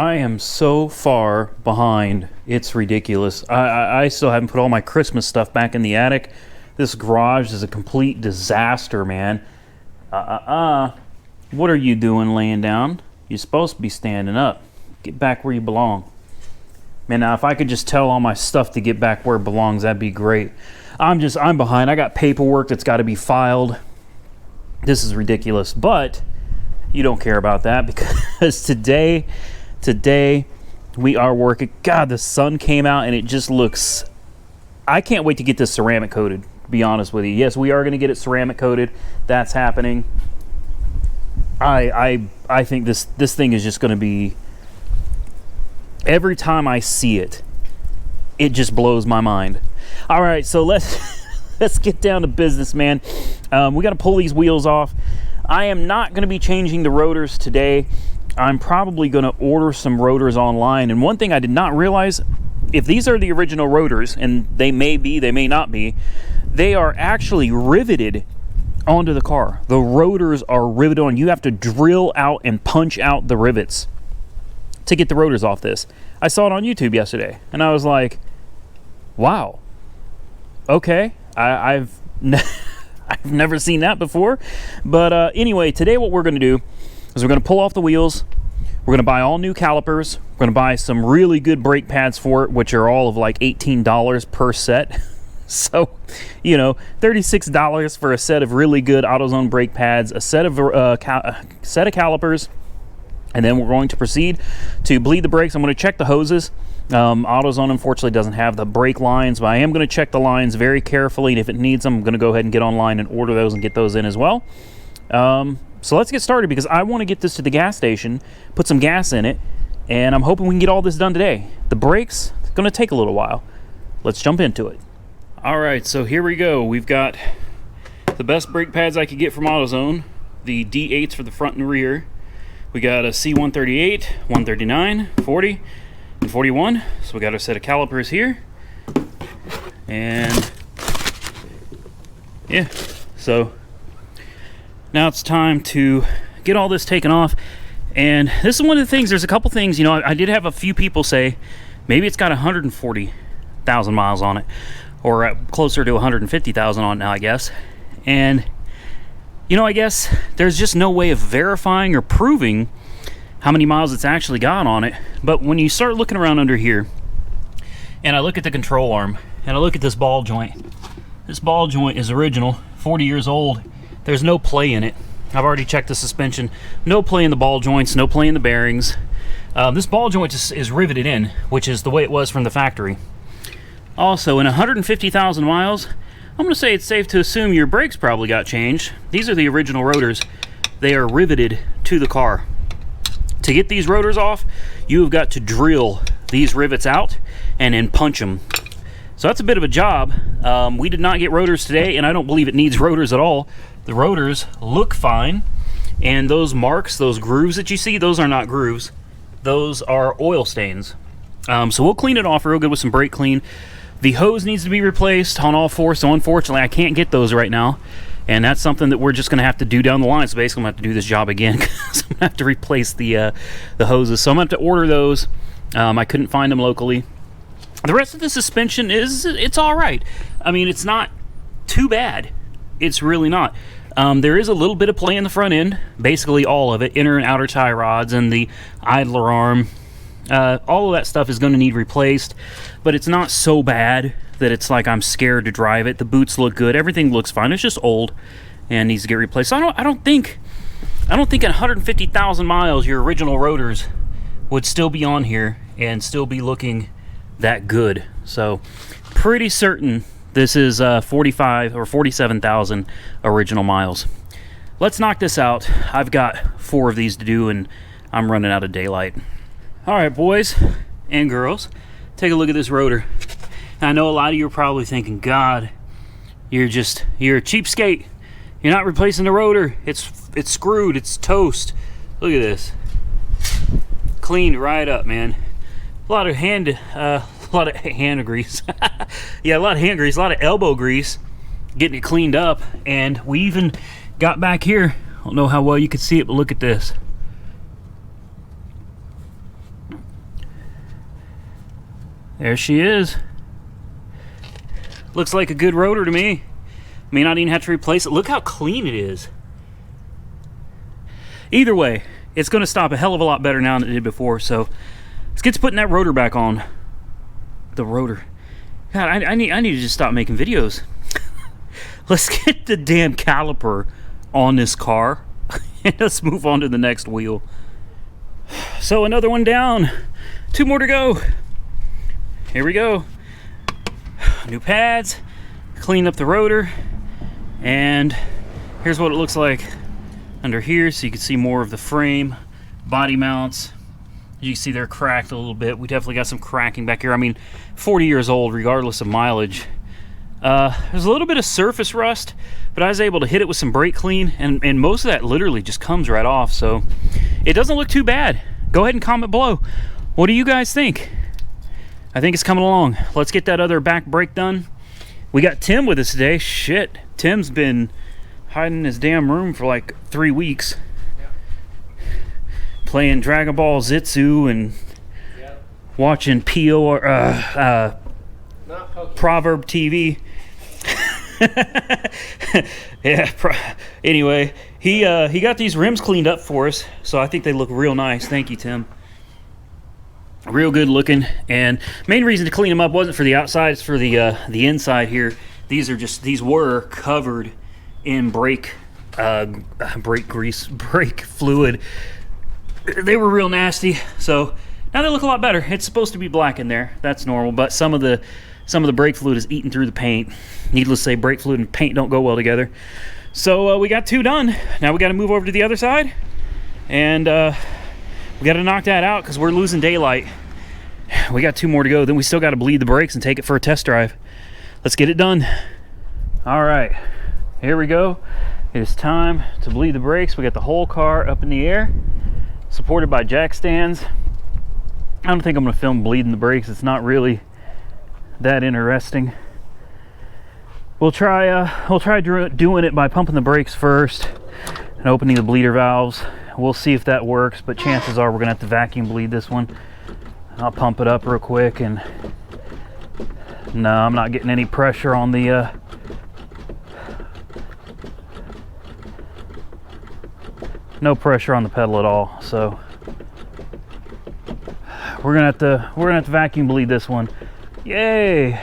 I am so far behind. It's ridiculous. I still haven't put all my Christmas stuff back in the attic. This garage is a complete disaster, man. What are you doing laying down? You're supposed to be standing up. Get back where you belong. Man, now if I could just tell all my stuff to get back where it belongs, that'd be great. I'm behind. I got paperwork that's got to be filed. This is ridiculous, but you don't care about that because today we are working. God, the sun came out and it just looks... I can't wait to get this ceramic coated, to be honest with you. Yes, we are going to get it ceramic coated. That's happening. I think this thing is just going to be... Every time I see it, it just blows my mind. All right, so let's get down to business, man. We got to pull these wheels off. I am not going to be changing the rotors today. I'm probably going to order some rotors online. And one thing I did not realize, if these are the original rotors, and they may be, they may not be, they are actually riveted onto the car. The rotors are riveted on. You have to drill out and punch out the rivets to get the rotors off this. I saw it on YouTube yesterday, and I was like, wow, okay, I've never seen that before. But anyway, today what we're going to do is we're going to pull off the wheels. We're going to buy all new calipers. We're going to buy some really good brake pads for it, which are all of like $18 per set. So, you know, $36 for a set of really good AutoZone brake pads, a set of calipers, and then we're going to proceed to bleed the brakes. I'm going to check the hoses. AutoZone unfortunately doesn't have the brake lines, but I am going to check the lines very carefully, and if it needs them, I'm going to go ahead and get online and order those and get those in as well. So let's get started because I want to get this to the gas station, put some gas in it, and I'm hoping we can get all this done today. The brakes, it's going to take a little while. Let's jump into it. All right, so here we go. We've got the best brake pads I could get from AutoZone, the D8s for the front and rear. We got a C138, 139, 40, and 41. So we got our set of calipers here. And yeah, so now it's time to get all this taken off. And this is one of the things, there's a couple things, you know, I did have a few people say, maybe it's got 140,000 miles on it, or closer to 150,000 on it now, I guess. And, you know, I guess there's just no way of verifying or proving how many miles it's actually got on it. But when you start looking around under here, and I look at the control arm, and I look at this ball joint. This ball joint is original, 40 years old. There's no play in it. I've already checked the suspension. No play in the ball joints, no play in the bearings. This ball joint is riveted in, which is the way it was from the factory. Also, in 150,000 miles, I'm going to say it's safe to assume your brakes probably got changed. These are the original rotors. They are riveted to the car. To get these rotors off, you have got to drill these rivets out and then punch them. So that's a bit of a job. We did not get rotors today, and I don't believe it needs rotors at all. The rotors look fine, and those marks, those grooves that you see, those are not grooves. Those are oil stains. So we'll clean it off real good with some brake clean. The hose needs to be replaced on all four, so unfortunately I can't get those right now. And that's something that we're just going to have to do down the line. So basically I'm going to have to do this job again because I'm going to have to replace the hoses. So I'm going to have to order those. I couldn't find them locally. The rest of the suspension it's all right. I mean, it's not too bad. It's really not. There is a little bit of play in the front end. Basically all of it. Inner and outer tie rods and the idler arm. All of that stuff is going to need replaced, but it's not so bad that it's like I'm scared to drive it. The boots look good. Everything looks fine. It's just old and needs to get replaced. So I don't think at 150,000 miles your original rotors would still be on here and still be looking that good. So pretty certain this is 45 or 47,000 original miles. Let's knock this out. I've got 4 of these to do and I'm running out of daylight. All right, boys and girls, take a look at this rotor. I know a lot of you are probably thinking, God, you're a cheapskate. You're not replacing the rotor. It's screwed. It's toast. Look at this. Cleaned right up, man. A lot of hand grease. Yeah, a lot of hand grease, a lot of elbow grease getting it cleaned up. And we even got back here. I don't know how well you can see it, but look at this. There she is. Looks like a good rotor to me. May not even have to replace it. Look how clean it is. Either way, it's going to stop a hell of a lot better now than it did before. So let's get to putting that rotor back on. The rotor. God, I need to just stop making videos. Let's get the damn caliper on this car. And let's move on to the next wheel. So another one down. 2 more to go. Here we go. New pads. Clean up the rotor. And here's what it looks like under here, so you can see more of the frame. Body mounts. You can see they're cracked a little bit. We definitely got some cracking back here. I mean, 40 years old regardless of mileage. There's a little bit of surface rust, but I was able to hit it with some brake clean, and most of that literally just comes right off, so it doesn't look too bad. Go ahead and comment below. What do you guys think? I think it's coming along. Let's get that other back brake done. We got Tim with us today. Shit, Tim's been hiding in his damn room for like 3 weeks. Yep. Playing Dragon Ball Zitsu and watching Proverb TV. Yeah. Anyway, he got these rims cleaned up for us, so I think they look real nice. Thank you, Tim. Real good looking, and main reason to clean them up wasn't for the outside, it's for the inside here. These were covered in brake grease, brake fluid. They were real nasty, so now they look a lot better. It's supposed to be black in there, that's normal, but some of the brake fluid is eating through the paint. Needless to say, brake fluid and paint don't go well together. So we got 2 done. Now we got to move over to the other side, and we got to knock that out because we're losing daylight. We got 2 more to go. Then we still got to bleed the brakes and take it for a test drive. Let's get it done. All right, here we go. It is time to bleed the brakes. We got the whole car up in the air, supported by jack stands. I don't think I'm going to film bleeding the brakes. It's not really that interesting. We'll try doing it by pumping the brakes first and opening the bleeder valves. We'll see if that works, but chances are we're gonna have to vacuum bleed this one. I'll pump it up real quick, and no, I'm not getting any pressure on the no pressure on the pedal at all, so we're gonna have to vacuum bleed this one. Yay!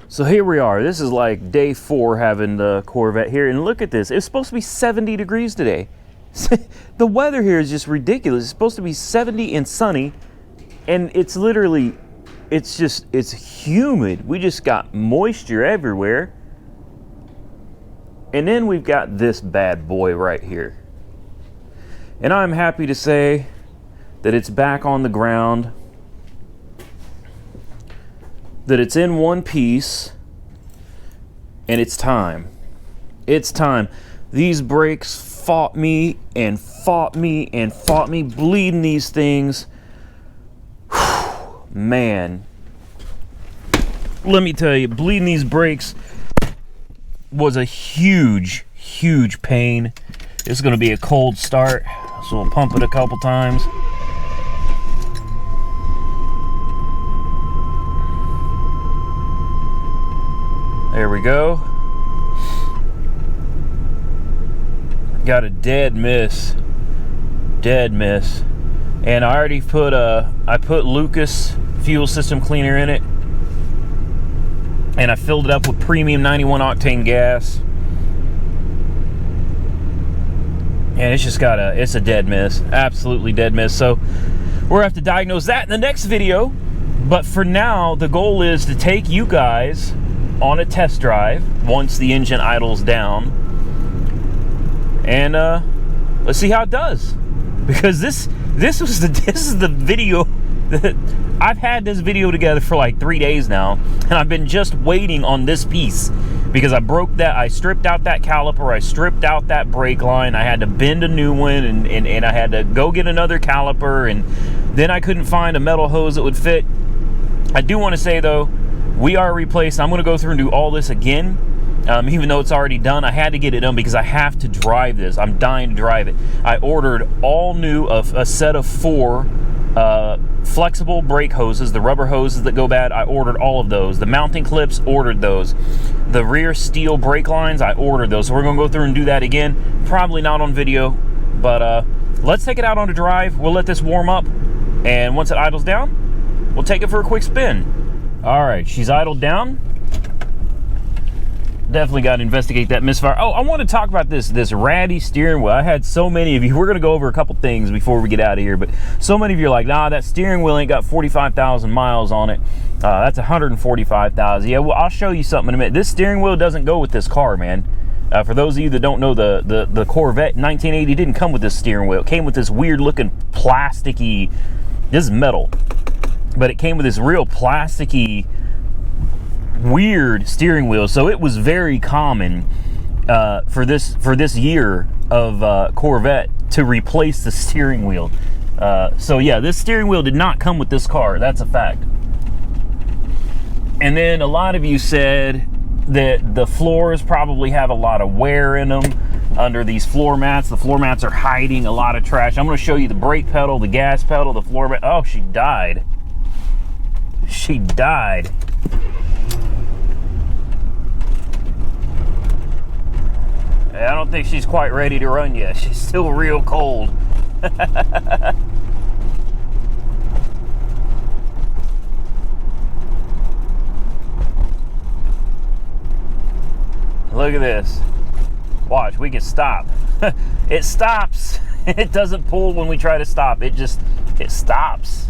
So here we are. This is like day 4 having the Corvette here, and look at this. It's supposed to be 70 degrees today. The weather here is just ridiculous. It's supposed to be 70 and sunny, and it's literally, it's humid. We just got moisture everywhere. And then we've got this bad boy right here. And I'm happy to say that it's back on the ground, that it's in one piece, and it's time. It's time. These brakes fought me and fought me and fought me, bleeding these things. Whew, man, let me tell you, bleeding these brakes was a huge pain. It's going to be a cold start, so we'll pump it a couple times. There we go. Got a dead miss, and I already put I put Lucas fuel system cleaner in it, and I filled it up with premium 91 octane gas, and it's just it's a dead miss, absolutely dead miss. So we're gonna have to diagnose that in the next video, but for now the goal is to take you guys on a test drive once the engine idles down, and let's see how it does, because this is the video that I've had this video together for like 3 days now, and I've been just waiting on this piece because I stripped out that caliper, I stripped out that brake line, I had to bend a new one, and I had to go get another caliper, and then I couldn't find a metal hose that would fit. I do want to say though, we are replaced. I'm going to go through and do all this again. Even though it's already done, I had to get it done because I have to drive this. I'm dying to drive it. I ordered all new, a set of 4 Flexible brake hoses, the rubber hoses that go bad, I ordered all of those. The mounting clips, ordered those. The rear steel brake lines, I ordered those. So we're gonna go through and do that again. Probably not on video, but let's take it out on a drive. We'll let this warm up, and once it idles down, we'll take it for a quick spin. All right, she's idled down. Definitely got to investigate that misfire. Oh, I want to talk about this ratty steering wheel. I had so many of you. We're going to go over a couple things before we get out of here, but so many of you are like, nah, that steering wheel ain't got 45,000 miles on it. That's 145,000. Yeah, well, I'll show you something in a minute. This steering wheel doesn't go with this car, man. For those of you that don't know, the Corvette 1980 didn't come with this steering wheel. It came with this weird looking plasticky, this is metal, but it came with this real plasticky, weird steering wheel. So it was very common for this year of Corvette to replace the steering wheel. So yeah, this steering wheel did not come with this car. That's a fact. And then a lot of you said that the floors probably have a lot of wear in them under these floor mats. The floor mats are hiding a lot of trash. I'm going to show you the brake pedal, the gas pedal, the floor mat. Oh, she died. She died. I don't think she's quite ready to run yet. She's still real cold. Look at this. Watch, we can stop. It stops. It doesn't pull when we try to stop. It stops.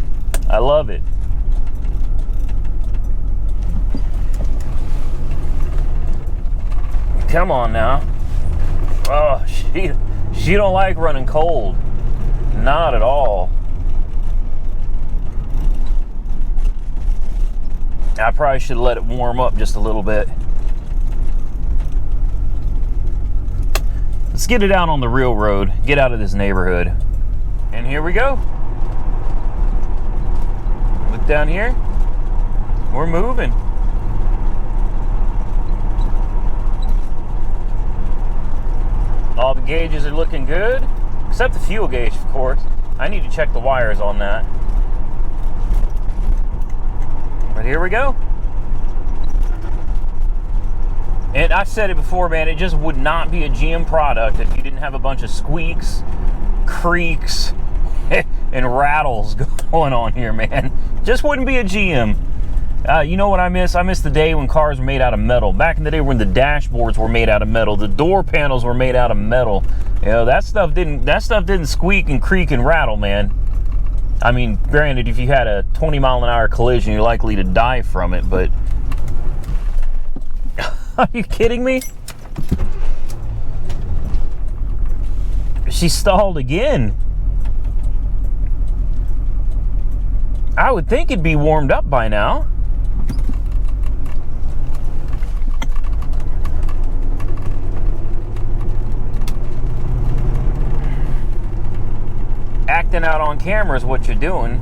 I love it. Come on now. Oh, she don't like running cold. Not at all. I probably should let it warm up just a little bit. Let's get it out on the real road. Get out of this neighborhood. And here we go. Look down here. We're moving. All the gauges are looking good, except the fuel gauge, of course. I need to check the wires on that. But here we go. And I've said it before, man, it just would not be a GM product if you didn't have a bunch of squeaks, creaks, and rattles going on here, man. Just wouldn't be a GM. You know what I miss? I miss the day when cars were made out of metal. Back in the day when the dashboards were made out of metal, the door panels were made out of metal. You know, that stuff didn't squeak and creak and rattle, man. I mean, granted, if you had a 20-mile-an-hour collision, you're likely to die from it, but are you kidding me? She stalled again. I would think it'd be warmed up by now. Acting out on camera is what you're doing.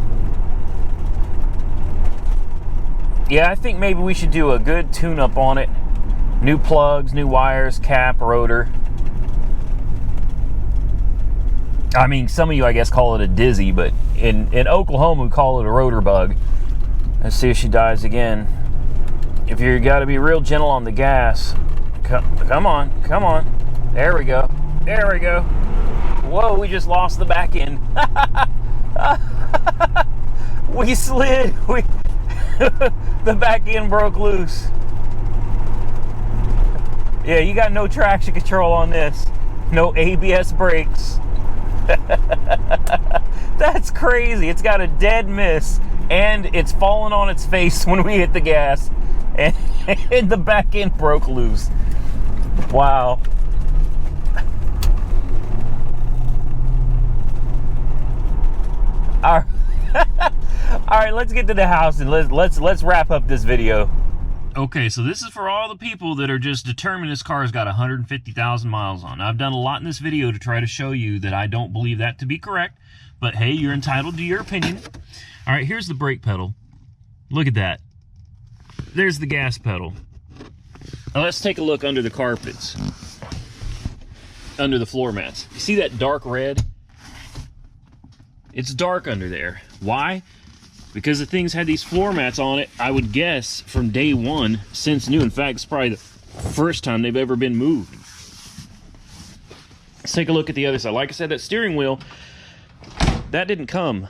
Yeah, I think maybe we should do a good tune-up on it. New plugs, new wires, cap, rotor. I mean, some of you, I guess, call it a dizzy, but in Oklahoma, we call it a rotor bug. Let's see if she dies again. If you got to be real gentle on the gas. Come on. There we go. There we go. Whoa, we just lost the back end. We slid. The back end broke loose. Yeah, you got no traction control on this. No ABS brakes. That's crazy. It's got a dead miss, and it's falling on its face when we hit the gas. And the back end broke loose. Wow. All right, let's get to the house and let's wrap up this video. Okay, so this is for all the people that are just determined this car's got 150,000 miles on. I've done a lot in this video to try to show you that I don't believe that to be correct, but hey, you're entitled to your opinion. All right, here's the brake pedal. Look at that. There's the gas pedal. Now let's take a look under the carpets, under the floor mats. You see that dark red? It's dark under there. Why? Because the thing's had these floor mats on it, I would guess, from day one since new. In fact, it's probably the first time they've ever been moved. Let's take a look at the other side. Like I said, that steering wheel, that didn't come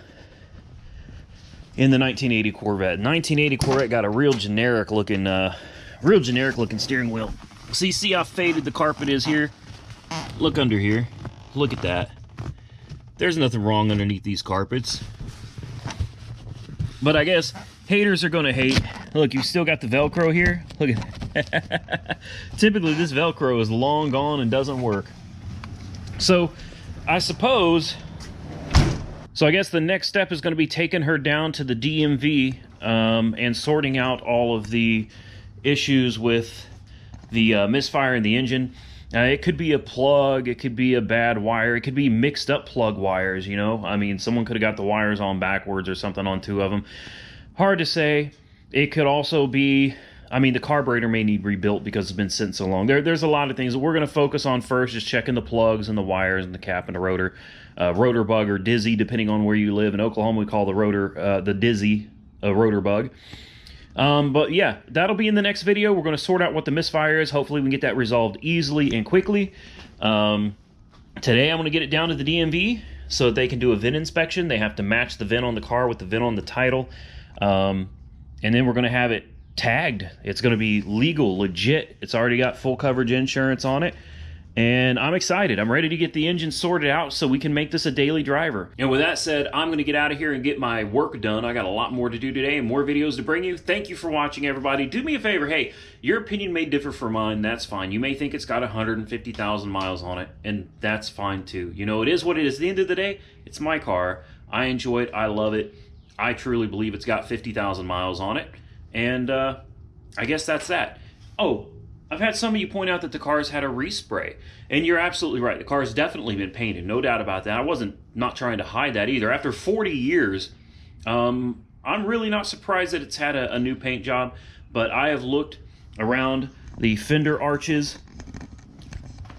in the 1980 Corvette. 1980 Corvette got a real generic looking steering wheel. So you see how faded the carpet is here? Look under here. Look at that. There's nothing wrong underneath these carpets. But I guess haters are gonna hate. Look, you still got the Velcro here. Look at that. Typically this Velcro is long gone and doesn't work. So I suppose, I guess the next step is gonna be taking her down to the DMV and sorting out all of the issues with the misfire in the engine. It could be a plug, it could be a bad wire, it could be mixed up plug wires, you know? I mean, someone could have got the wires on backwards or something on two of them. Hard to say. It could also be, I mean, the carburetor may need rebuilt because it's been sitting so long. There's a lot of things that we're going to focus on first, just checking the plugs and the wires and the cap and the rotor. Rotor bug or dizzy, depending on where you live. In Oklahoma, we call the rotor, the dizzy, a rotor bug. But yeah, that'll be in the next video. We're going to sort out what the misfire is. Hopefully we can get that resolved easily and quickly. Today I'm going to get it down to the DMV so that they can do a VIN inspection. They have to match the VIN on the car with the VIN on the title. And then we're going to have it tagged. It's going to be legal, legit. It's already got full coverage insurance on it. And I'm excited. I'm ready to get the engine sorted out so we can make this a daily driver. And with that said, I'm going to get out of here and get my work done. I got a lot more to do today and more videos to bring you. Thank you for watching, everybody. Do me a favor. Hey, your opinion may differ from mine. That's fine. You may think it's got 150,000 miles on it, and that's fine too. You know, it is what it is. At the end of the day, it's my car. I enjoy it. I love it. I truly believe it's got 50,000 miles on it. And I guess that's that. Oh, I've had some of you point out that the car's had a respray, and you're absolutely right. The car's definitely been painted, no doubt about that. I wasn't not trying to hide that either. After 40 years, I'm really not surprised that it's had a new paint job, but I have looked around the fender arches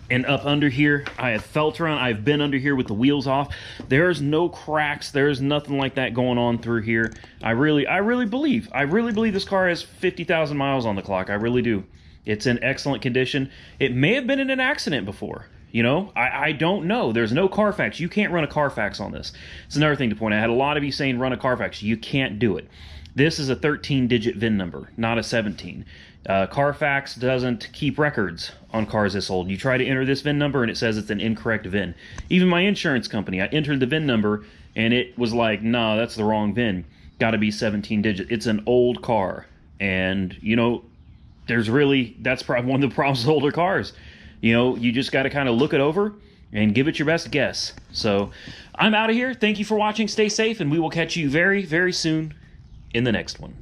and up under here. I have felt around. I've been under here with the wheels off. There's no cracks. There's nothing like that going on through here. I really believe this car has 50,000 miles on the clock. I really do. It's in excellent condition. It may have been in an accident before. You know, I don't know. There's no Carfax. You can't run a Carfax on this. It's another thing to point out. I had a lot of you saying run a Carfax. You can't do it. This is a 13-digit VIN number, not a 17. Carfax doesn't keep records on cars this old. You try to enter this VIN number and it says it's an incorrect VIN. Even my insurance company, I entered the VIN number and it was like, no, that's the wrong VIN. Got to be 17 digits. It's an old car. And, you know, that's probably one of the problems with older cars. You know, you just got to kind of look it over and give it your best guess. So I'm out of here. Thank you for watching. Stay safe, and we will catch you very, very soon in the next one.